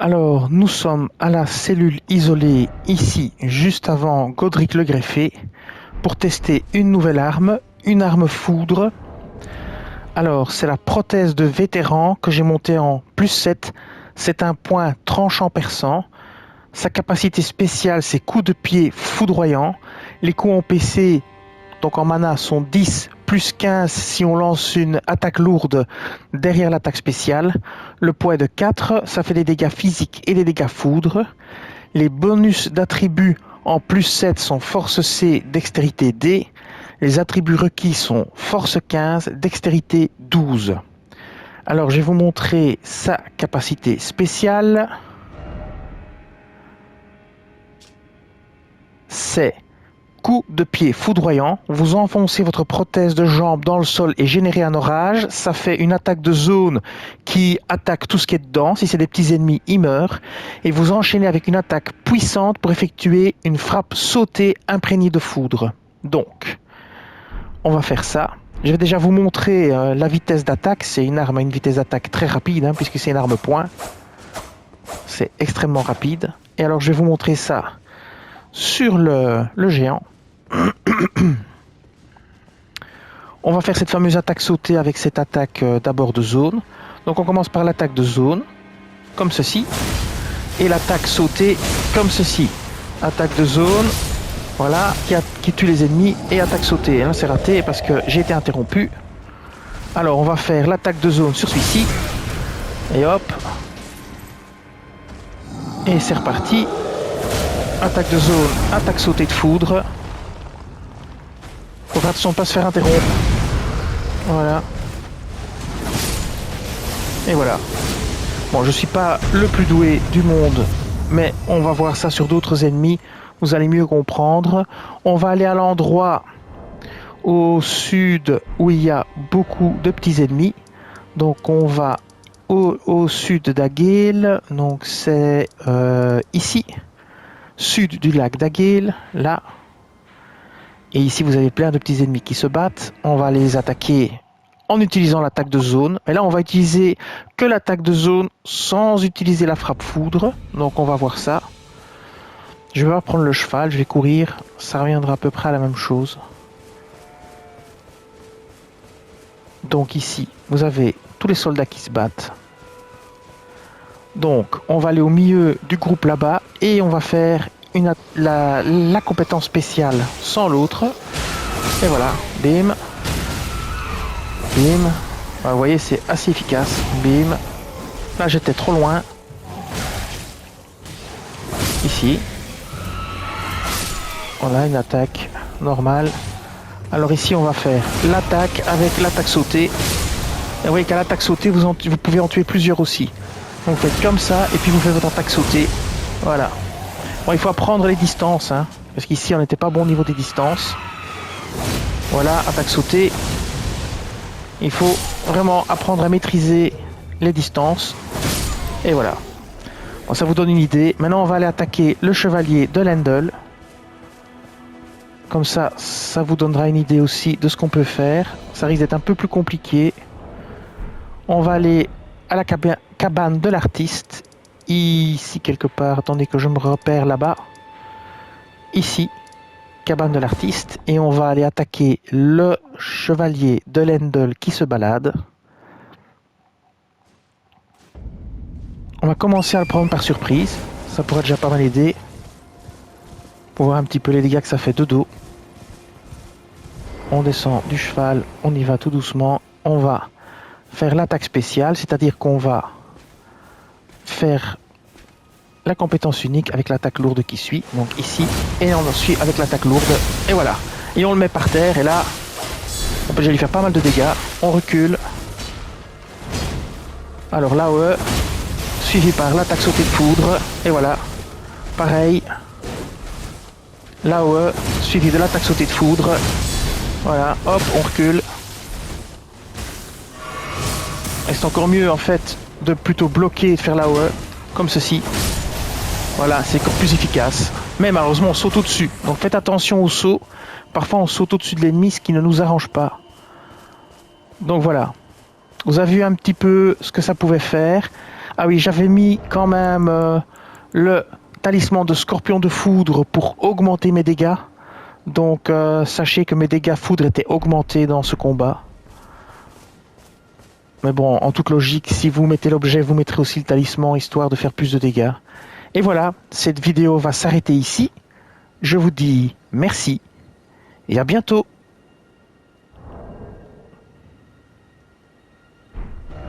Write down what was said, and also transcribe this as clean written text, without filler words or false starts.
Alors, nous sommes à la cellule isolée, ici, juste avant Godric le Greffé, pour tester une nouvelle arme, une arme foudre. Alors, c'est la prothèse de vétéran que j'ai montée en +7. C'est un point tranchant perçant. Sa capacité spéciale, c'est coups de pied foudroyants. Les coups en PC, donc en mana, sont 10 plus 15 si on lance une attaque lourde derrière l'attaque spéciale. Le poids est de 4, ça fait des dégâts physiques et des dégâts foudre. Les bonus d'attributs en +7 sont force C, dextérité D. Les attributs requis sont force 15, dextérité 12. Alors je vais vous montrer sa capacité spéciale. C'est coup de pied foudroyant. Vous enfoncez votre prothèse de jambe dans le sol et générez un orage. Ça fait une attaque de zone qui attaque tout ce qui est dedans. Si c'est des petits ennemis, ils meurent. Et vous enchaînez avec une attaque puissante pour effectuer une frappe sautée imprégnée de foudre. Donc, on va faire ça. Je vais déjà vous montrer la vitesse d'attaque. C'est une arme à une vitesse d'attaque très rapide, puisque c'est une arme point. C'est extrêmement rapide. Et alors, je vais vous montrer ça sur le géant. On va faire cette fameuse attaque sautée avec cette attaque d'abord de zone. Donc on commence par l'attaque de zone, comme ceci, et l'attaque sautée, comme ceci. Attaque de zone, voilà, qui tue les ennemis, et attaque sautée. Là c'est raté parce que j'ai été interrompu. Alors on va faire l'attaque de zone sur celui-ci, et hop, et c'est reparti. Attaque de zone, attaque sautée de foudre. Faut faire attention de ne pas se faire interrompre. Voilà. Et voilà. Bon, je suis pas le plus doué du monde, mais on va voir ça sur d'autres ennemis. Vous allez mieux comprendre. On va aller à l'endroit au sud où il y a beaucoup de petits ennemis. Donc on va au sud d'Aghel. Donc c'est ici. Sud du lac d'Aghel, là. Et ici, vous avez plein de petits ennemis qui se battent. On va les attaquer en utilisant l'attaque de zone. Et là, on va utiliser que l'attaque de zone sans utiliser la frappe foudre. Donc, on va voir ça. Je vais prendre le cheval, je vais courir. Ça reviendra à peu près à la même chose. Donc ici, vous avez tous les soldats qui se battent. Donc, on va aller au milieu du groupe là-bas et on va faire la compétence spéciale sans l'autre. Et voilà, bim, bim. Voilà, vous voyez, c'est assez efficace. Bim. Là, j'étais trop loin. Ici. Voilà, une attaque normale. Alors ici, on va faire l'attaque avec l'attaque sautée. Et vous voyez qu'à l'attaque sautée, vous pouvez en tuer plusieurs aussi. Donc vous faites comme ça, et puis vous faites votre attaque sautée. Voilà. Bon, il faut apprendre les distances, parce qu'ici, on n'était pas bon au niveau des distances. Voilà, attaque sautée. Il faut vraiment apprendre à maîtriser les distances. Et voilà. Bon, ça vous donne une idée. Maintenant, on va aller attaquer le chevalier de Lendl. Comme ça, ça vous donnera une idée aussi de ce qu'on peut faire. Ça risque d'être un peu plus compliqué. On va aller à la cabane de l'artiste. Ici quelque part. Attendez que je me repère là-bas. Ici. Cabane de l'artiste. Et on va aller attaquer le chevalier de Lendl qui se balade. On va commencer à le prendre par surprise. Ça pourrait déjà pas mal aider. Pour voir un petit peu les dégâts que ça fait de dos. On descend du cheval. On y va tout doucement. On va faire l'attaque spéciale, c'est-à-dire qu'on va faire la compétence unique avec l'attaque lourde qui suit, donc ici, et on suit avec l'attaque lourde, et voilà. Et on le met par terre, et là, on peut déjà lui faire pas mal de dégâts. On recule. Alors l'AOE, suivi par l'attaque sautée de foudre, et voilà. Pareil. L'AOE, suivi de l'attaque sautée de foudre. Voilà, hop, on recule. Et c'est encore mieux en fait de plutôt bloquer et de faire l'AOE comme ceci. Voilà, c'est encore plus efficace. Mais malheureusement on saute au-dessus. Donc faites attention au saut. Parfois on saute au-dessus de l'ennemi, ce qui ne nous arrange pas. Donc voilà. Vous avez vu un petit peu ce que ça pouvait faire. Ah oui, j'avais mis quand même le talisman de scorpion de foudre pour augmenter mes dégâts. Donc sachez que mes dégâts foudre étaient augmentés dans ce combat. Mais bon, en toute logique, si vous mettez l'objet, vous mettrez aussi le talisman, histoire de faire plus de dégâts. Et voilà, cette vidéo va s'arrêter ici. Je vous dis merci et à bientôt.